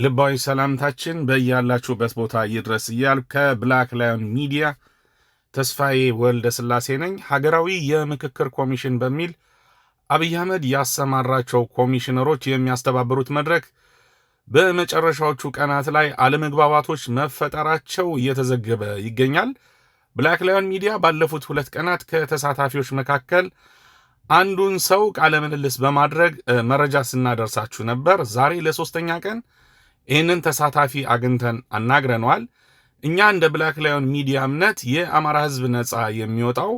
ልባዊ ሰላምታችን በያላችሁበት ቦታ ይድረስ እያል ከብላክ ላዮን ሚዲያ ተስፋዬ ወልደ ስላሴ ነኝ። ሀገራዊ የምክክር ኮሚሽን በሚል አብይ አህመድ ያሰማራቸው ኮሚሽነሮች የሚያስተባብሩት መድረክ በመጨረሻዎቹ ቀናት ላይ አለመግባባቶች መፈጠራቸው እየተዘገበ ይገኛል። ብላክ ላዮን ሚዲያ ባለፉት 2 ቀናት ከተሳታፊዎች መካከል አንዱን ሰው ቃለ ምልልስ በማድረግ መረጃ ስናደርሳችሁ ነበር። ዛሬ ለሶስተኛ ቀን ይህንን ተሳታፊ አግኝተን አናግረነዋል። እኛ እንደ ብላክ ላዮን ሚዲያ እምነት የአማራ ሕዝብ ነፃ የሚወጣው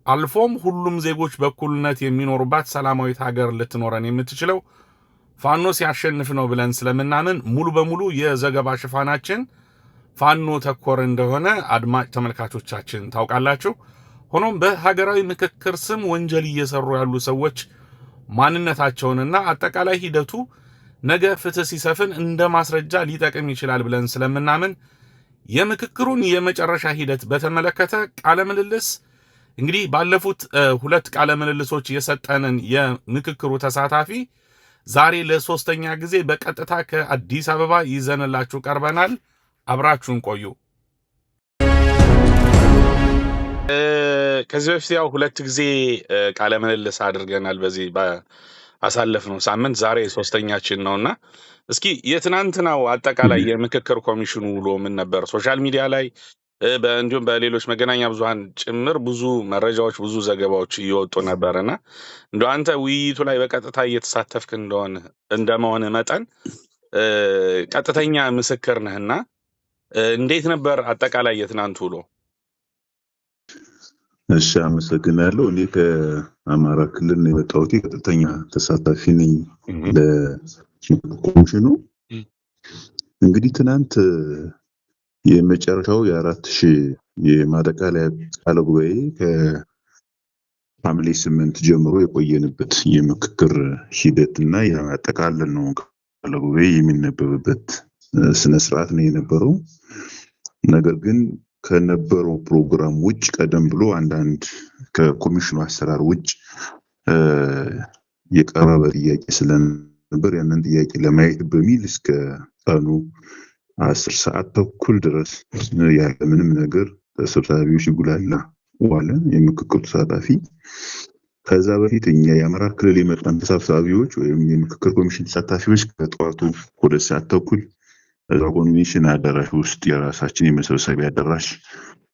አልፎም ሁሉም ዜጎች በእኩልነት የሚኖሩባት ሰላማዊት ሀገር ልትኖረን የምትችለው ፋኖ ሲያሸንፍ ነው ብለን ስለምናምን ሙሉ በሙሉ የዘገባ ሽፋናችን ፋኖ ተኮር እንደሆነ አድማጭ ተመልካቾቻችን ታውቃላችሁ። ሆኖም በሀገራዊ ምክክር ስም ወንጀል እየሰሩ ያሉ ሰዎች ማንነታቸውንና አጠቃላይ ሂደቱ ነገ ፍትህ ሲሰፍን እንደ ማስረጃ ሊጠቅም ይችላል ብለን ስለምናምን የምክክሩን የመጨረሻ ሂደት በተመለከተ ቃለ ምልልስ እንግዲህ ባለፉት 2 ቃለ ምልልሶች የሰጠንን የምክክሩ ተሳታፊ ዛሬ ለሶስተኛ ጊዜ በቀጥታ ከአዲስ አበባ ይዘንላችሁ ቀርበናል። አብራችሁን ቆዩ። ከዚህ በፊት ያው 2 ጊዜ ቃለ ምልልስ አድርገናል በዚህ አሳለፍነው ሳምንት። ዛሬ ሶስተኛችን ነውና እስኪ የትናንትናው አጠቃላይ የምክክር ኮሚሽኑ ውሎ ምን ነበር? ሶሻል ሚዲያ ላይ እንዲሁም በሌሎች መገናኛ ብዙሃን ጭምር ብዙ መረጃዎች ብዙ ዘገባዎች እየወጡ ነበርና እንደው አንተ ውይይቱ ላይ በቀጥታ እየተሳተፍክ እንደመሆነ መጠን ቀጥተኛ ምስክር ነህና እንዴት ነበር አጠቃላይ የትናንቱ ውሎ? እሺ አመሰግናለሁ። እኔ ከአማራ ክልል ነው የመጣሁት። ቀጥተኛ ተሳታፊ ነኝ ለኮሚሽኑ። እንግዲህ ትናንት የመጨረሻው የ4000 የማጠቃለያ ቃለ ጉባኤ ከሐምሌ 8 ጀምሮ የቆየንበት የምክክር ሂደትና ያጠቃለል ነው ቃለ ጉባኤ የሚነበብበት ስነ ስርዓት ነው የነበረው። ነገር ግን ከነበረው ፕሮግራም ውጭ ቀደም ብሎ አንዳንድ ከኮሚሽኑ አሰራር ውጭ የቀረበ ጥያቄ ስለነበር ያንን ጥያቄ ለማየት በሚል እስከ ቀኑ 10 ሰዓት ተኩል ድረስ ያለ ምንም ነገር ተሰብሳቢዎች ይጉላላ ዋለ የምክክሩ ተሳታፊ። ከዛ በፊት እኛ የአማራ ክልል የመጣን ተሳታፊዎች ወይም የምክክር ኮሚሽን ተሳታፊዎች ከጠዋቱ 2 ሰዓት ተኩል እዛ ኮሚሽን አዳራሽ ውስጥ የራሳችን የመሰብሰቢያ አዳራሽ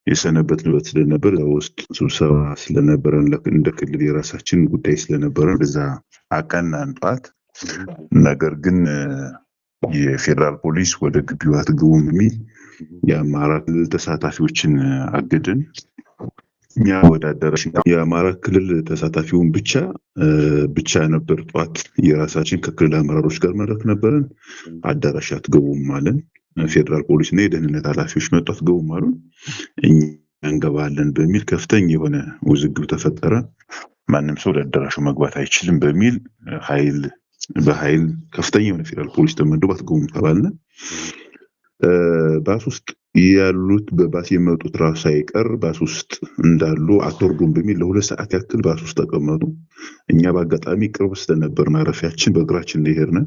የሰነበትንበት ስለነበር ውስጥ ስብሰባ ስለነበረን እንደ ክልል የራሳችን ጉዳይ ስለነበረን በዛ አቀናን ጠዋት። ነገር ግን የፌደራል ፖሊስ ወደ ግቢው አትገቡም በሚል የአማራ ክልል ተሳታፊዎችን አገደን። እኛ ወደ አዳራሽ የአማራ ክልል ተሳታፊውን ብቻ ነበር ጠዋት የራሳችን ከክልል አመራሮች ጋር መድረክ ነበረን። አዳራሽ አትገቡም አለን። ፌደራል ፖሊስና የደህንነት ኃላፊዎች መጡ አትገቡም አሉን። እኛ እንገባለን በሚል ከፍተኛ የሆነ ውዝግብ ተፈጠረ። ማንም ሰው ለአዳራሹ መግባት አይችልም በሚል በኃይል ከፍተኛ የሆነ ፌደራል ፖሊስ ተመድቦ አትገቡም ተባልን። ባስ ውስጥ ያሉት በባስ የመጡት ራሱ ሳይቀር ባስ ውስጥ እንዳሉ አትወርዱም በሚል ለ2 ሰዓት ያክል ባስ ውስጥ ተቀመጡ። እኛ በአጋጣሚ ቅርብ ስለነበር ማረፊያችን በእግራችን እንደሄድን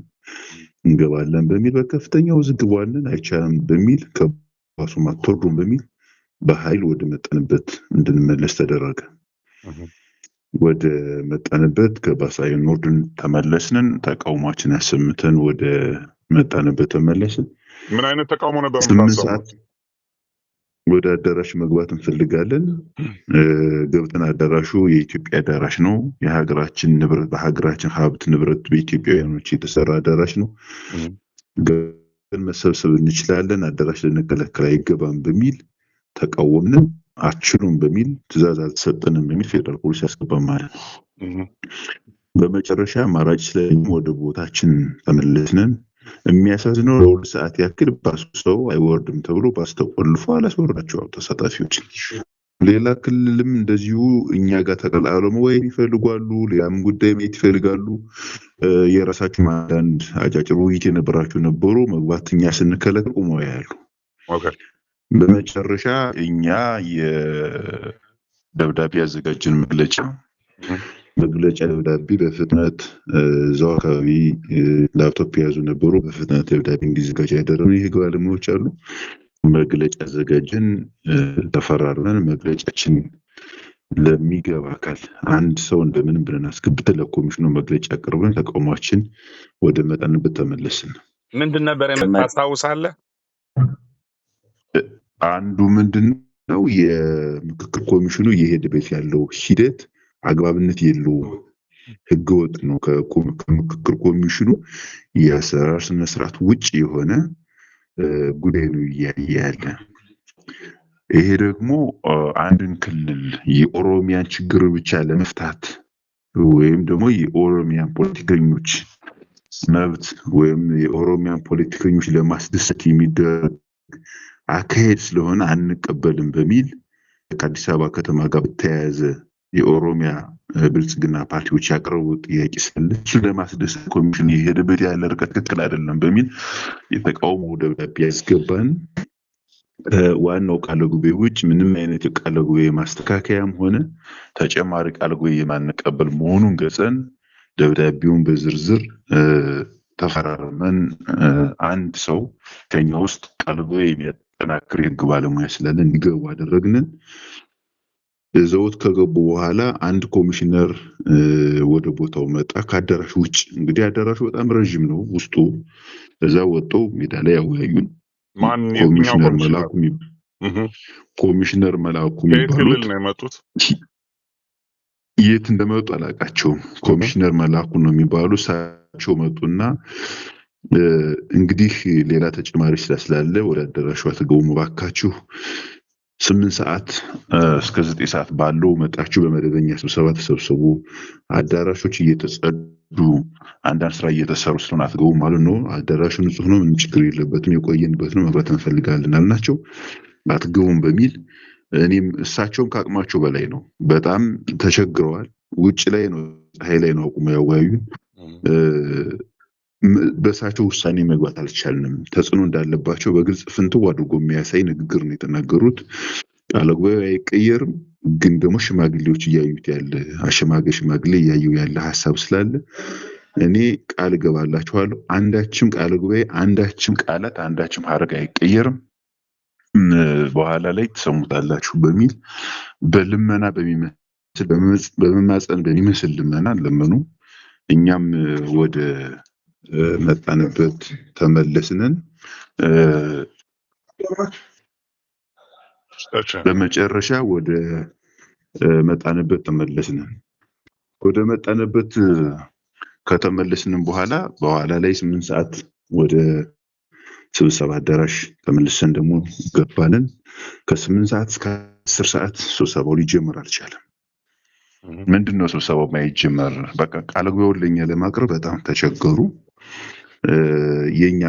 እንገባለን በሚል በከፍተኛ ውዝግብ ዋልን። አይቻልም በሚል ከባሱ አትወርዱም በሚል በኃይል ወደ መጣንበት እንድንመለስ ተደረገ። ወደ መጣንበት ከባስ አይኖርድን ተመለስን። ተቃውሟችን አሰምተን ወደ መጣንበት ተመለስን። ምን አይነት ተቃውሞ ነበር? 8 ሰዓት ወደ አዳራሽ መግባት እንፈልጋለን። ገብተን አዳራሹ የኢትዮጵያ አዳራሽ ነው። የሀገራችን ንብረት በሀገራችን ሀብት ንብረት በኢትዮጵያውያኖች የተሰራ አዳራሽ ነው። ገብተን መሰብሰብ እንችላለን። አዳራሽ ልንከለከል አይገባም በሚል ተቃወምን። አትችሉም በሚል ትዕዛዝ አልተሰጠንም በሚል ፌደራል ፖሊስ ያስገባን ማለት ነው። በመጨረሻ አማራጭ ስለሌለ ወደ ቦታችን ተመለስን። የሚያሳዝነው ለ2 ሰዓት ያክል ባሱ ሰው አይወርድም ተብሎ ባስ ተቆልፎ አላስወረዳቸው ተሳታፊዎች። ሌላ ክልልም እንደዚሁ እኛ ጋር ተቀላቅለው መወያየት ይፈልጋሉ፣ ሌላም ጉዳይ ማየት ይፈልጋሉ። የራሳቸው አንዳንድ አጫጭር ውይይት የነበራቸው ነበሩ። መግባት እኛ ስንከለከል ቆመው ያሉ። በመጨረሻ እኛ የደብዳቤ ያዘጋጀን መግለጫ መግለጫ ደብዳቤ በፍጥነት እዛው አካባቢ ላፕቶፕ የያዙ ነበሩ። በፍጥነት ደብዳቤ እንዲዘጋጅ ያደረጉ የህግ ባለሙያዎች አሉ። መግለጫ አዘጋጀን፣ ተፈራርመን መግለጫችን ለሚገባ አካል አንድ ሰው እንደምን ብለን አስገብተን ለኮሚሽኑ መግለጫ አቅርበን ተቃውሟችን ወደ መጣንበት ተመለስን። ምንድን ነበር የምታስታውሳለህ? አንዱ ምንድነው የምክክር ኮሚሽኑ እየሄደበት ያለው ሂደት አግባብነት የለውም፣ ህገወጥ ነው። ከምክክር ኮሚሽኑ የአሰራር ስነስርዓት ውጭ የሆነ ጉዳይ ነው እያየ ያለ። ይሄ ደግሞ አንድን ክልል የኦሮሚያን ችግር ብቻ ለመፍታት ወይም ደግሞ የኦሮሚያን ፖለቲከኞች መብት ወይም የኦሮሚያን ፖለቲከኞች ለማስደሰት የሚደረግ አካሄድ ስለሆነ አንቀበልም በሚል ከአዲስ አበባ ከተማ ጋር በተያያዘ የኦሮሚያ ብልጽግና ፓርቲዎች ያቀረቡት ጥያቄ ስላለ እሱን ለማስደሰት ኮሚሽን የሄደበት ያለ ርቀት ትክክል አይደለም በሚል የተቃውሞ ደብዳቤ ያስገባን። ዋናው ቃለ ጉባኤ ውጭ ምንም አይነት የቃለ ጉባኤ ማስተካከያም ሆነ ተጨማሪ ቃለ ጉባኤ የማንቀበል መሆኑን ገልጸን ደብዳቤውን በዝርዝር ተፈራርመን አንድ ሰው ከኛ ውስጥ ቃለ ጉባኤ የሚያጠናክር የህግ ባለሙያ ስላለ እንዲገቡ አደረግንን። ዘውት ከገቡ በኋላ አንድ ኮሚሽነር ወደ ቦታው መጣ ከአዳራሽ ውጭ። እንግዲህ አዳራሹ በጣም ረጅም ነው ውስጡ። እዛ ወጥተው ሜዳ ላይ ያወያዩን። ኮሚሽነር መላኩ የሚባሉት ነው የመጡት። የት እንደመጡ አላውቃቸውም። ኮሚሽነር መላኩ ነው የሚባሉ እሳቸው መጡና እንግዲህ ሌላ ተጨማሪ ስላለ ወደ አዳራሹ አትገቡም እባካችሁ 8 ሰዓት እስከ 9 ሰዓት ባለው መጣችሁ በመደበኛ ስብሰባ ተሰብስቡ፣ አዳራሾች እየተጸዱ አንዳንድ ስራ እየተሰሩ ስለሆነ አትገቡም ማለት ነው። አዳራሹ ንጹህ ነው፣ ምንም ችግር የለበትም፣ የቆየንበት ነው፣ መግባት እንፈልጋለን አልናቸው። አትገቡም በሚል እኔም እሳቸውም ከአቅማቸው በላይ ነው፣ በጣም ተቸግረዋል። ውጭ ላይ ነው ፀሐይ ላይ ነው አቁመው ያወያዩን። በሳቸው ውሳኔ መግባት አልቻልንም። ተጽዕኖ እንዳለባቸው በግልጽ ፍንትው አድርጎ የሚያሳይ ንግግር ነው የተናገሩት። ቃለ ጉባኤው አይቀየርም፣ ግን ደግሞ ሽማግሌዎች እያዩት ያለ ሽማግሌ እያዩ ያለ ሐሳብ ስላለ እኔ ቃል እገባላችኋለሁ አንዳችም ቃለ ጉባኤ አንዳችም ቃላት አንዳችም ሐረግ አይቀየርም፣ በኋላ ላይ ተሰሙታላችሁ በሚል በልመና በመማፀን በሚመስል ልመና ለመኑ። እኛም ወደ መጣንበት ተመለስነን። በመጨረሻ ወደ መጣንበት ተመለስነን። ወደ መጣንበት ከተመለስንም በኋላ ላይ 8 ሰዓት ወደ ስብሰባ አዳራሽ ተመልሰን ደግሞ ገባንን። ከ8 ሰዓት እስከ 10 ሰዓት ስብሰባው ሊጀመር አልቻለም። ምንድነው ስብሰባው ማይጀመር? በቃ ቃለ ጉባኤውን ለኛ ለማቅረብ በጣም ተቸገሩ። የኛ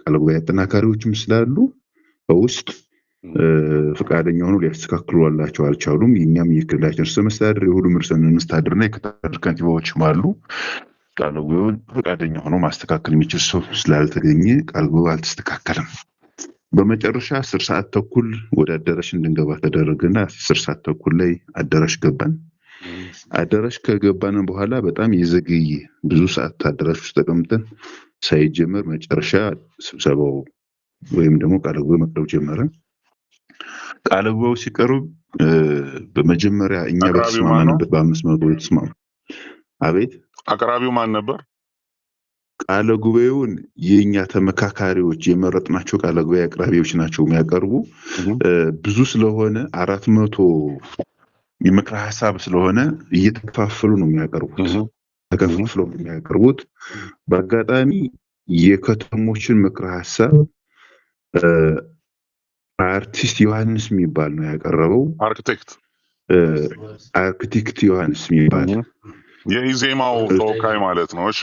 ቃለ ጉባኤ አጠናካሪዎችም ስላሉ በውስጥ ፍቃደኛ ሆኖ ሊያስተካክሉላቸው አልቻሉም። የኛም የክልላችን ርዕሰ መስተዳድር የሁሉም ርዕሰ መስተዳድርና የከተማ ከንቲባዎችም አሉ። ቃለ ጉባኤውን ፍቃደኛ ሆኖ ማስተካከል የሚችል ሰው ስላልተገኘ ቃለ ጉባኤው አልተስተካከለም። በመጨረሻ 10 ሰዓት ተኩል ወደ አዳራሽ እንድንገባ ተደረገና 10 ሰዓት ተኩል ላይ አዳራሽ ገባን። አዳራሽ ከገባን በኋላ በጣም የዘገየ ብዙ ሰዓት አዳራሽ ውስጥ ተቀምጠን ሳይጀመር መጨረሻ ስብሰባው ወይም ደግሞ ቃለ ጉባኤው መቅረብ ጀመረ። ቃለ ጉባኤው ሲቀርብ በመጀመሪያ እኛ በተስማማንበት በ500 ተስማማ። አቤት አቅራቢው ማን ነበር? ቃለ ጉባኤውን የኛ ተመካካሪዎች የመረጥናቸው ቃለ ጉባኤ አቅራቢዎች ናቸው የሚያቀርቡ። ብዙ ስለሆነ 400 የምክር ሐሳብ ስለሆነ እየተከፋፈሉ ነው የሚያቀርቡት። ተከፋፍለው ነው የሚያቀርቡት። በአጋጣሚ የከተሞችን ምክር ሐሳብ አርቲስት ዮሐንስ የሚባል ነው ያቀረበው። አርክቴክት ዮሐንስ የሚባል የኢዜማው ተወካይ ማለት ነው። እሺ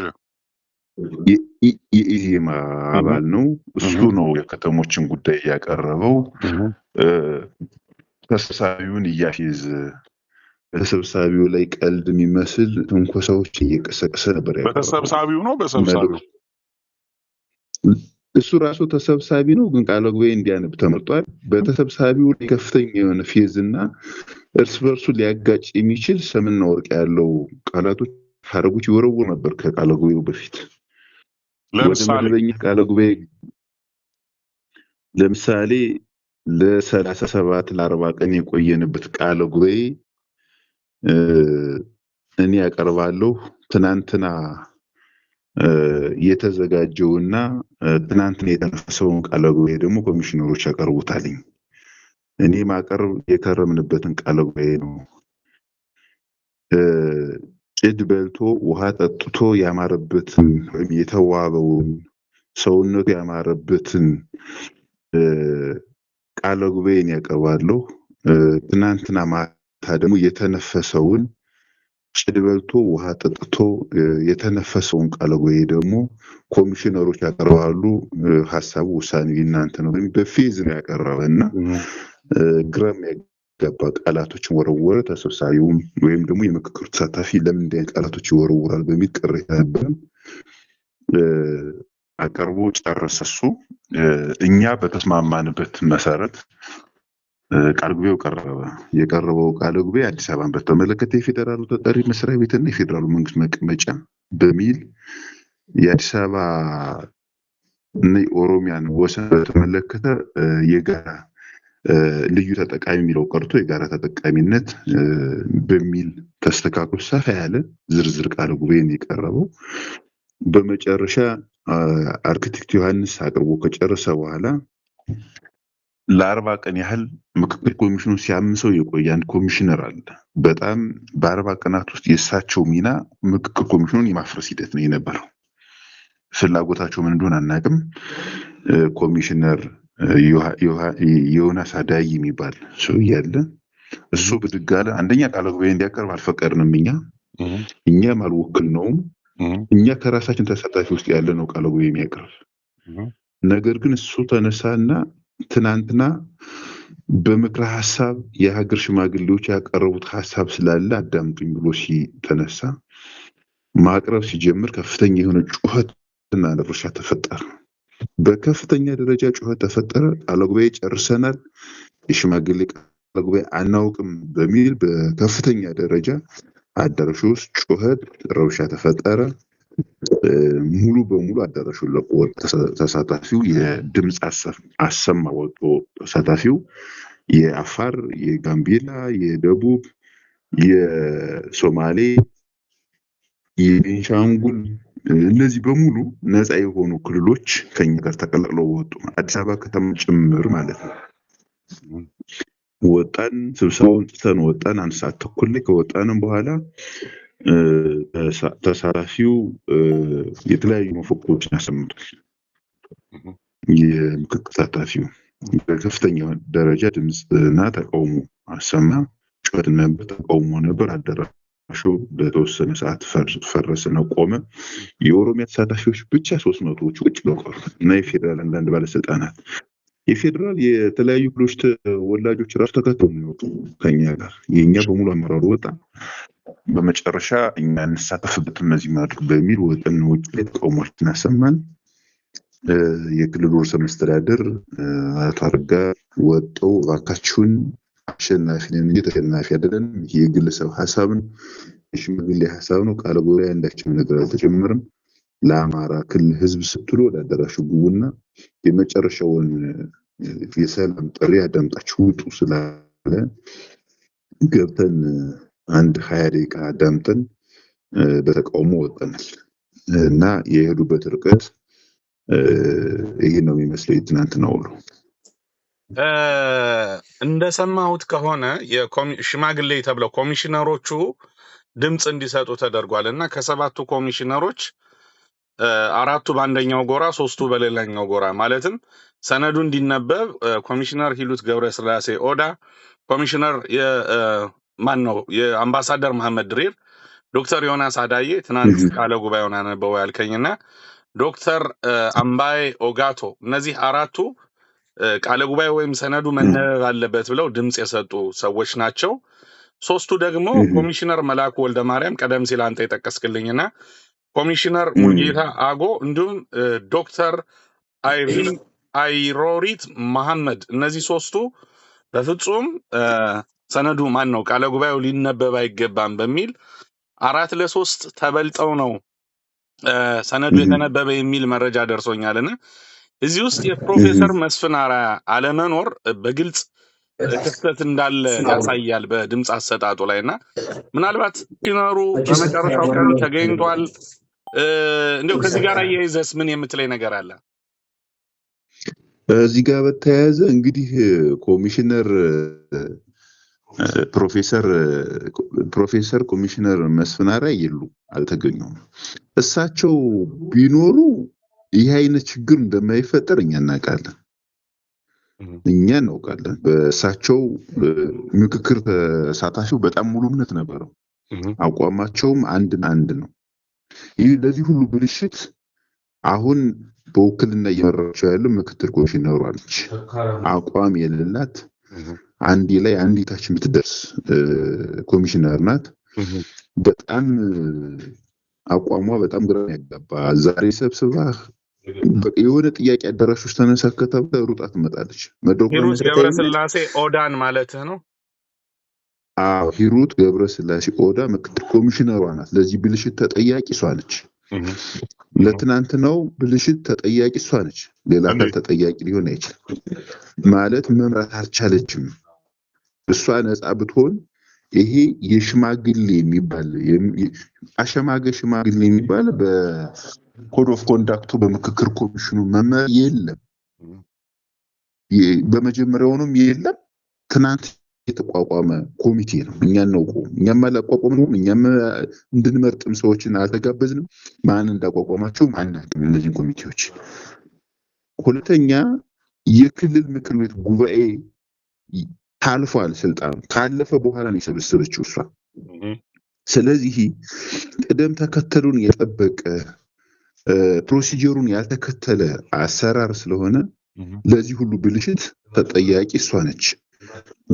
የኢዜማ አባል ነው። እሱ ነው የከተሞችን ጉዳይ ያቀረበው። ተሰብሳቢውን እያፌዘ በተሰብሳቢው ላይ ቀልድ የሚመስል ትንኮሳዎች እየቀሰቀሰ ነበር ያቀረበው። በተሰብሳቢው ነው በሰብሳቢው እሱ ራሱ ተሰብሳቢ ነው፣ ግን ቃለ ጉባኤ እንዲያነብ ተመርጧል። በተሰብሳቢው ላይ ከፍተኛ የሆነ ፌዝና እርስ በርሱ ሊያጋጭ የሚችል ሰምና ወርቅ ያለው ቃላቶች ሀረጎች ይወረውር ነበር ከቃለ ጉባኤው በፊት ወደ መደበኛ ቃለ ጉባኤ። ለምሳሌ ለ37 ለ40 ቀን የቆየንበት ቃለ ጉባኤ እኔ ያቀርባለሁ ትናንትና የተዘጋጀውና ትናንትና የተነፈሰውን ቃለ ጉባኤ ደግሞ ኮሚሽነሮች ያቀርቡታልኝ። እኔ ማቀርብ የከረምንበትን ቃለ ጉባኤ ነው። ጭድ በልቶ ውሃ ጠጥቶ ያማረበትን ወይም የተዋበውን ሰውነቱ ያማረበትን ቃለ ጉባኤን ያቀርባለሁ። ትናንትና ማታ ደግሞ የተነፈሰውን ጭድ በልቶ ውሃ ጠጥቶ የተነፈሰውን ቃለ ጉባኤ ደግሞ ኮሚሽነሮች ያቀርባሉ። ሀሳቡ ውሳኔ እናንተ ነው። በፌዝ ነው ያቀረበና ግራም ያጋባ ቃላቶችን ወረወረ። ተሰብሳቢውም ወይም ደግሞ የምክክሩ ተሳታፊ ለምን እንዲህ አይነት ቃላቶች ይወረውራል በሚል ቅሬታ ነበር። አቀርቦ ጨረሰ እሱ። እኛ በተስማማንበት መሰረት ቃለ ጉባኤው ቀረበ። የቀረበው ቃለ ጉባኤ አዲስ አበባን በተመለከተ የፌዴራሉ ተጠሪ መስሪያ ቤትና የፌዴራሉ መንግስት መቀመጫ በሚል የአዲስ አበባ እና የኦሮሚያን ወሰን በተመለከተ የጋራ ልዩ ተጠቃሚ የሚለው ቀርቶ የጋራ ተጠቃሚነት በሚል ተስተካክሎ ሰፋ ያለ ዝርዝር ቃለ ጉባኤ ነው የቀረበው። በመጨረሻ አርክቴክት ዮሐንስ አቅርቦ ከጨረሰ በኋላ ለ40 ቀን ያህል ምክክር ኮሚሽኑ ሲያምሰው የቆየ አንድ ኮሚሽነር አለ። በጣም በ40 ቀናት ውስጥ የእሳቸው ሚና ምክክር ኮሚሽኑን የማፍረስ ሂደት ነው የነበረው። ፍላጎታቸው ምን እንደሆነ አናውቅም። ኮሚሽነር ዮናስ አዳይ የሚባል ሰው እያለ እሱ ብድግ አለ። አንደኛ ቃለ ጉባኤ እንዲያቀርብ አልፈቀድንም። እኛም አልወክልነውም። እኛ ከራሳችን ተሳታፊ ውስጥ ያለ ነው ቃለ ጉባኤ የሚያቀርብ። ነገር ግን እሱ ተነሳና ትናንትና በምክረ ሀሳብ የሀገር ሽማግሌዎች ያቀረቡት ሀሳብ ስላለ አዳምጡኝ ብሎ ሲተነሳ ማቅረብ ሲጀምር ከፍተኛ የሆነ ጩኸትና ረብሻ ተፈጠረ። በከፍተኛ ደረጃ ጩኸት ተፈጠረ። ቃለ ጉባኤ ጨርሰናል፣ የሽማግሌ ቃለ ጉባኤ አናውቅም በሚል በከፍተኛ ደረጃ አዳራሹ ውስጥ ጩኸት፣ ረብሻ ተፈጠረ። ሙሉ በሙሉ አዳራሹን ለቆ ተሳታፊው የድምፅ አሰማ ወጥቶ ተሳታፊው የአፋር፣ የጋምቤላ፣ የደቡብ፣ የሶማሌ፣ የቤንሻንጉል እነዚህ በሙሉ ነፃ የሆኑ ክልሎች ከኛ ጋር ተቀላቅለው ወጡ። አዲስ አበባ ከተማ ጭምር ማለት ነው። ወጣን፣ ስብሰባውን ጥተን ወጣን። 1 ሰዓት ተኩል ላይ ከወጣንም በኋላ ተሳታፊው የተለያዩ መፈክሮችን ያሰምቷል። የምክክር ተሳታፊው በከፍተኛ ደረጃ ድምፅና ተቃውሞ አሰማ። ጩኸት ነበር፣ ተቃውሞ ነበር። አዳራሹ በተወሰነ ሰዓት ፈረሰና ቆመ። የኦሮሚያ ተሳታፊዎች ብቻ 300ዎቹ ቁጭ ብለው ቀሩ እና የፌዴራል አንዳንድ ባለስልጣናት የፌዴራል የተለያዩ ክልሎች ተወላጆች ራሱ ተከተሉ የሚወጡ ከኛ ጋር የኛ በሙሉ አመራሩ ወጣ። በመጨረሻ እኛ እንሳተፍበት እነዚህ ማድረግ በሚል ወጥን። ውጭ ላይ ተቃውሟችንን አሰማን። የክልሉ ርዕሰ መስተዳድር አቶ አረጋ ወጥተው እባካችሁን አሸናፊ ነን እንጂ ተሸናፊ አይደለንም፣ ይህ የግለሰብ ሀሳብ ነው፣ የሽማግሌ ሀሳብ ነው፣ ቃለ ጉባኤ አንዳችም ነገር አልተጀመረም፣ ለአማራ ክልል ህዝብ ስትሉ ወደ አዳራሹ ግቡና የመጨረሻውን የሰላም ጥሪ አዳምጣችሁ ውጡ ስላለ ገብተን አንድ 20 ደቂቃ አዳምጠን በተቃውሞ ወጣናል እና የሄዱበት ርቀት ይሄ ነው የሚመስለው። ትናንትና ውሎ እንደሰማሁት ከሆነ ሽማግሌ ተብለው ኮሚሽነሮቹ ድምፅ እንዲሰጡ ተደርጓል እና ከ7ቱ ኮሚሽነሮች 4ቱ በአንደኛው ጎራ፣ 3ቱ በሌላኛው ጎራ ማለትም ሰነዱ እንዲነበብ ኮሚሽነር ሂሉት ገብረስላሴ ኦዳ፣ ኮሚሽነር የአምባሳደር መሐመድ ድሪር፣ ዶክተር ዮናስ አዳዬ ትናንት ቃለ ጉባኤውን አነበው ያልከኝና ዶክተር አምባዬ ኦጋቶ እነዚህ 4ቱ ቃለ ጉባኤ ወይም ሰነዱ መነበብ አለበት ብለው ድምፅ የሰጡ ሰዎች ናቸው። 3ቱ ደግሞ ኮሚሽነር መላኩ ወልደ ማርያም ቀደም ሲል አንተ የጠቀስክልኝና ኮሚሽነር ሙልጌታ አጎ እንዲሁም ዶክተር አይሮሪት መሐመድ እነዚህ 3ቱ በፍጹም ሰነዱ ማን ነው ቃለ ጉባኤው ሊነበብ አይገባም በሚል 4-3 ተበልጠው ነው ሰነዱ የተነበበ የሚል መረጃ ደርሶኛልና እዚህ ውስጥ የፕሮፌሰር መስፍን አርአያ አለመኖር በግልጽ ክፍተት እንዳለ ያሳያል በድምጽ አሰጣጡ ላይና ምናልባት ሲኖሩ በመጨረሻው ቀን ተገኝቷል እንደው ከዚህ ጋር አያይዘስ ምን የምትለይ ነገር አለ? እዚህ ጋር በተያያዘ እንግዲህ ኮሚሽነር ፕሮፌሰር ኮሚሽነር መስፍን አርአያ የሉ አልተገኙም። እሳቸው ቢኖሩ ይህ አይነት ችግር እንደማይፈጠር እኛ እናውቃለን። በእሳቸው ምክክር ተሳታፊው በጣም ሙሉ እምነት ነበረው። አቋማቸውም አንድ ነው። ይህ ለዚህ ሁሉ ብልሽት አሁን በውክልና እየመራቸው ያለው ምክትል ኮሚሽነሩ አለች። አቋም የሌላት አንዴ ላይ አንዲታች የምትደርስ ኮሚሽነር ናት። በጣም አቋሟ በጣም ግራ ያጋባ። ዛሬ ሰብስባ የሆነ ጥያቄ አዳራሽ ውስጥ ተነሳ ከተባለ ሩጣ ትመጣለች። ሂሩት ገብረስላሴ ኦዳን ማለት ነው። ሂሩት ገብረስላሴ ኦዳ ምክትል ኮሚሽነሯ ናት። ለዚህ ብልሽት ተጠያቂ እሷ ነች። ለትናንትናው ብልሽት ተጠያቂ እሷ ነች። ሌላ አካል ተጠያቂ ሊሆን አይችልም። ማለት መምራት አልቻለችም። እሷ ነፃ ብትሆን ይሄ የሽማግሌ የሚባል ሽማግሌ የሚባል በኮድ ኦፍ ኮንዳክቱ በምክክር ኮሚሽኑ መመሪያ የለም። በመጀመሪያውንም የለም። ትናንት የተቋቋመ ኮሚቴ ነው። እኛም አላቋቋምነውም። እኛም እንድንመርጥም ሰዎችን አልተጋበዝንም። ማን እንዳቋቋማቸው አናውቅም እነዚህ ኮሚቴዎች። ሁለተኛ የክልል ምክር ቤት ጉባኤ ታልፏል። ስልጣኑ ካለፈ በኋላ ነው የሰበሰበችው እሷ። ስለዚህ ቅደም ተከተሉን የጠበቀ ፕሮሲጀሩን ያልተከተለ አሰራር ስለሆነ ለዚህ ሁሉ ብልሽት ተጠያቂ እሷ ነች።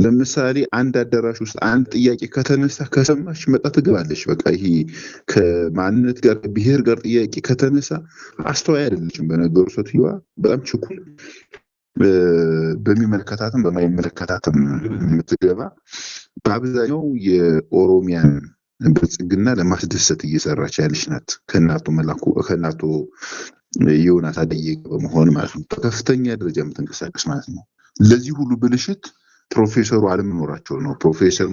ለምሳሌ አንድ አዳራሽ ውስጥ አንድ ጥያቄ ከተነሳ ከሰማች መጣ ትገባለች። በቃ ይሄ ከማንነት ጋር ከብሔር ጋር ጥያቄ ከተነሳ አስተዋይ አይደለችም። በነገሩ ሴትዮዋ በጣም ችኩል፣ በሚመለከታትም በማይመለከታትም የምትገባ በአብዛኛው የኦሮሚያን ብልጽግና ለማስደሰት እየሰራች ያለች ናት። ከእናቱ ዮናስ አደየ በመሆን ማለት ነው። በከፍተኛ ደረጃ የምትንቀሳቀስ ማለት ነው። ለዚህ ሁሉ ብልሽት ፕሮፌሰሩ አለመኖራቸው ነው። ፕሮፌሰር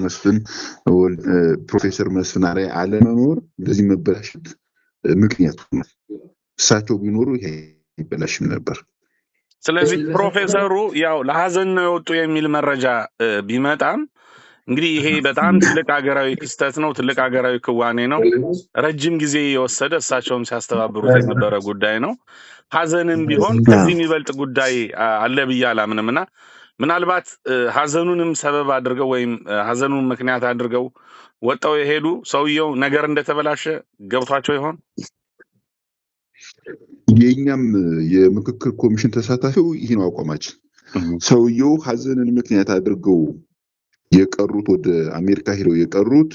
መስፍን አርአያ አለመኖር ለዚህ መበላሸት ምክንያቱ ነው። እሳቸው ቢኖሩ ይሄ ይበላሽም ነበር። ስለዚህ ፕሮፌሰሩ ያው ለሐዘን ነው የወጡ የሚል መረጃ ቢመጣም እንግዲህ ይሄ በጣም ትልቅ ሀገራዊ ክስተት ነው። ትልቅ ሀገራዊ ክዋኔ ነው። ረጅም ጊዜ የወሰደ እሳቸውም ሲያስተባብሩት የነበረ ጉዳይ ነው። ሐዘንም ቢሆን ከዚህ የሚበልጥ ጉዳይ አለ ብዬ አላምንምና ምናልባት ሐዘኑንም ሰበብ አድርገው ወይም ሐዘኑን ምክንያት አድርገው ወጣው የሄዱ ሰውየው ነገር እንደተበላሸ ገብቷቸው ይሆን? የኛም የምክክር ኮሚሽን ተሳታፊው ይህ ነው አቋማችን። ሰውየው ሐዘንን ምክንያት አድርገው የቀሩት ወደ አሜሪካ ሄደው የቀሩት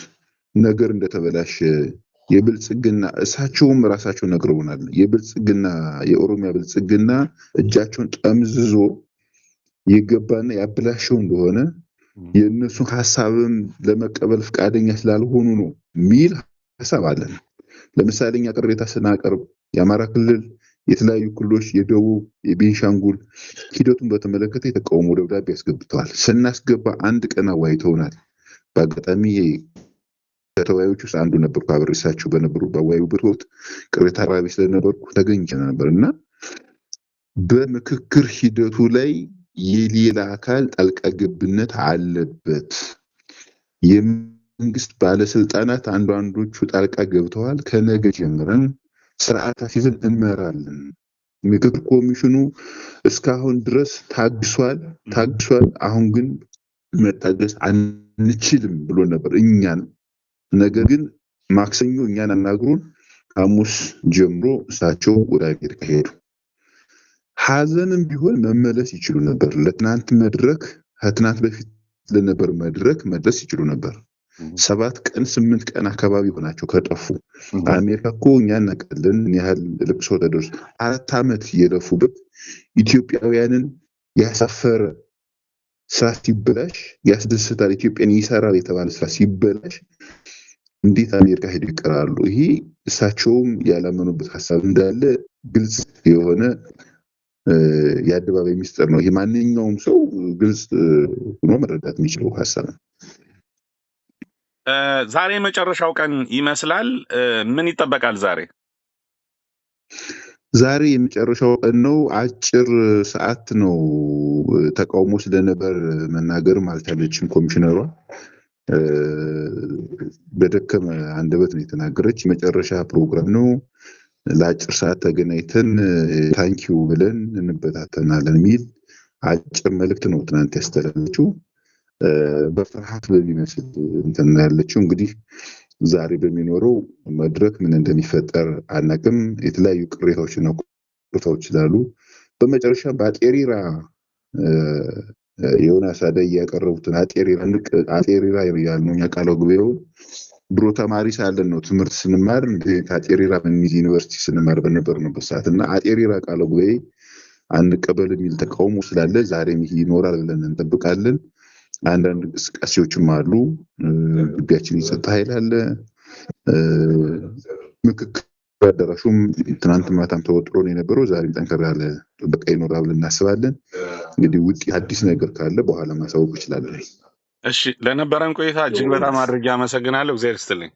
ነገር እንደተበላሸ የብልጽግና እሳቸውም ራሳቸው ነግረውናል። የኦሮሚያ ብልጽግና እጃቸውን ጠምዝዞ የገባና ያበላሸው እንደሆነ የእነሱ ሐሳብም ለመቀበል ፈቃደኛ ስላልሆኑ ነው ሚል ሐሳብ አለን። ለምሳሌ እኛ ቅሬታ ስናቀርብ የአማራ ክልል የተለያዩ ክልሎች የደቡብ የቤንሻንጉል ሂደቱን በተመለከተ የተቃውሞ ደብዳቤ ያስገብተዋል። ስናስገባ አንድ ቀን አዋይተውናል። በአጋጣሚ ከተወያዮች ውስጥ አንዱ ነበርኩ። አብሬሳቸው በነበሩ ባወያዩበት ወቅት ቅሬታ አቅራቢ ስለነበርኩ ተገኝቼ ነበርና በምክክር ሂደቱ ላይ የሌላ አካል ጣልቃ ገብነት አለበት። የመንግስት ባለስልጣናት አንዳንዶቹ ጣልቃ ገብተዋል። ከነገ ጀምረን ስርዓት አስይዘን እንመራለን። ምክክር ኮሚሽኑ እስካሁን ድረስ ታግሷል። አሁን ግን መታገስ አንችልም ብሎ ነበር እኛን። ነገር ግን ማክሰኞ እኛን አናግሩን፣ ሐሙስ ጀምሮ እሳቸው ወደ አሜሪካ ሄዱ። ሐዘንም ቢሆን መመለስ ይችሉ ነበር። ከትናንት በፊት ለነበር መድረክ መድረስ ይችሉ ነበር። 7 ቀን 8 ቀን አካባቢ ሆናቸው ከጠፉ። አሜሪካ እኮ እኛ እናውቃለን ያህል ልቅሶ ተደርሶ 4 ዓመት የለፉበት ኢትዮጵያውያንን ያሳፈረ ስራ ሲበላሽ ያስደስታል። ኢትዮጵያን ይሰራል የተባለ ስራ ሲበላሽ እንዴት አሜሪካ ሄደው ይቀራሉ? ይሄ እሳቸውም ያላመኑበት ሀሳብ እንዳለ ግልጽ የሆነ የአደባባይ ሚስጥር ነው። ይሄ ማንኛውም ሰው ግልጽ ሆኖ መረዳት የሚችለው ሀሳብ ነው። ዛሬ መጨረሻው ቀን ይመስላል። ምን ይጠበቃል ዛሬ? ዛሬ የመጨረሻው ቀን ነው። አጭር ሰዓት ነው። ተቃውሞ ስለነበር መናገርም አልቻለችም ኮሚሽነሯ። በደከመ አንደበት ነው የተናገረች። የመጨረሻ ፕሮግራም ነው። ለአጭር ሰዓት ተገናኝተን ታንኪዩ ብለን እንበታተናለን የሚል አጭር መልእክት ነው ትናንት ያስተላለፈችው። በፍርሃት በሚመስል እንትን ያለችው። እንግዲህ ዛሬ በሚኖረው መድረክ ምን እንደሚፈጠር አናቅም። የተለያዩ ቅሬታዎችና ቁጣዎች ስላሉ በመጨረሻ በአጤሪራ ዮናስ አደይ ያቀረቡትን አጤሪራ ያልነው ያቃለው ጉባኤው ብሮ ተማሪ ሳለን ነው ትምህርት ስንማር ከአጤሪራ በሚል ዩኒቨርሲቲ ስንማር በነበርንበት ሰዓት እና አጤሪራ ቃለው ጉባኤ አንቀበል የሚል ተቃውሞ ስላለ ዛሬም ይኖራል ብለን እንጠብቃለን። አንዳንድ እንቅስቃሴዎችም አሉ። ግቢያችን የጸጥታ ኃይል አለ። ምክክር አዳራሹም ትናንት ማታም ተወጥሮ ነው የነበረው። ዛሬም ጠንከር ያለ ጥበቃ ይኖራል ብለን እናስባለን። እንግዲህ ውጪ አዲስ ነገር ካለ በኋላ ማሳወቅ ይችላል። እሺ፣ ለነበረን ቆይታ እጅግ በጣም አድርጌ አመሰግናለሁ። እግዚአብሔር ይስጥልኝ።